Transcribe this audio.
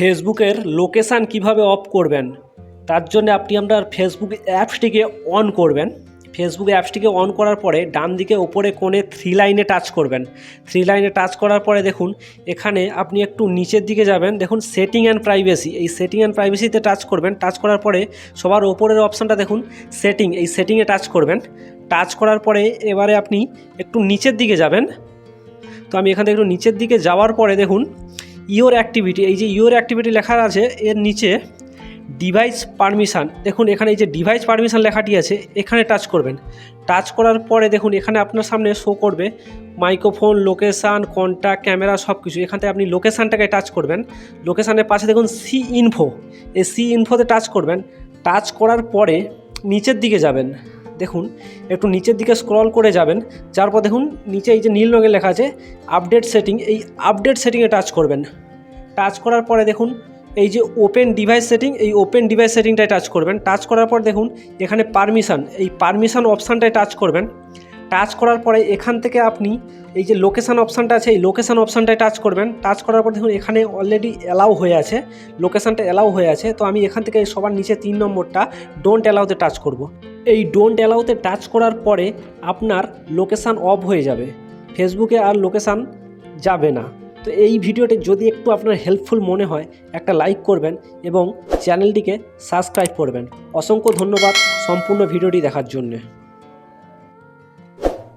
ফেসবুকের লোকেশান কিভাবে অফ করবেন তার জন্য আপনি আপনার ফেসবুক অ্যাপসটিকে অন করবেন। ফেসবুক অ্যাপসটিকে অন করার পরে ডান দিকে ওপরে কোণে 3 লাইনে টাচ করবেন। 3 লাইনে টাচ করার পরে দেখুন এখানে আপনি একটু নিচের দিকে যাবেন, দেখুন সেটিং অ্যান্ড প্রাইভেসি, এই সেটিং অ্যান্ড প্রাইভেসিতে টাচ করবেন। টাচ করার পরে সবার ওপরের অপশানটা দেখুন সেটিং, এই সেটিংয়ে টাচ করবেন। টাচ করার পরে এবারে আপনি একটু নিচের দিকে যাবেন। তো আমি এখান থেকে একটু নিচের দিকে যাওয়ার পরে দেখুন ইওর অ্যাক্টিভিটি, এই যে ইওর অ্যাক্টিভিটি লেখা আছে এর নিচে ডিভাইস পারমিশন, দেখুন এখানে এই যে ডিভাইস পারমিশন লেখাটি আছে এখানে টাচ করবেন। টাচ করার পরে দেখুন এখানে আপনার সামনে শো করবে মাইক্রোফোন, লোকেশান, কন্ট্যাক্ট, ক্যামেরা সব কিছু। এখান থেকে আপনি লোকেশানটাকে টাচ করবেন। লোকেশানের পাশে দেখুন সি ইনফো, এই সি ইনফোতে টাচ করবেন। টাচ করার পরে নিচের দিকে যাবেন, দেখুন একটু নিচের দিকে স্ক্রল করে যাবেন। যার পর দেখুন নিচে এই যে নীল রঙের লেখা আছে আপডেট সেটিং, এই আপডেট সেটিংয়ে টাচ করবেন। টাচ করার পরে দেখুন এই যে ওপেন ডিভাইস সেটিং, এই ওপেন ডিভাইস সেটিংটায় টাচ করবেন। টাচ করার পর দেখুন এখানে পারমিশন, এই পারমিশন অপশানটায় টাচ করবেন। টাচ করার পরে এখান থেকে আপনি এই যে লোকেশান অপশানটা আছে এই লোকেশান অপশানটায় টাচ করবেন। টাচ করার পর দেখুন এখানে অলরেডি অ্যালাউ হয়ে আছে, লোকেশানটা অ্যালাউ হয়ে আছে। তো আমি এখান থেকে সবার নিচে 3 নম্বরটা ডোন্ট অ্যালাউতে টাচ করব। এই ডোন্ট অ্যালাউতে টাচ করার পরে আপনার লোকেশান অফ হয়ে যাবে, ফেসবুকে আর লোকেশান যাবে না। তো এই ভিডিওটি যদি একটু আপনার হেল্পফুল মনে হয় একটা লাইক করবেন এবং চ্যানেলটিকে সাবস্ক্রাইব করবেন। অসংখ্য ধন্যবাদ সম্পূর্ণ ভিডিওটি দেখার জন্য।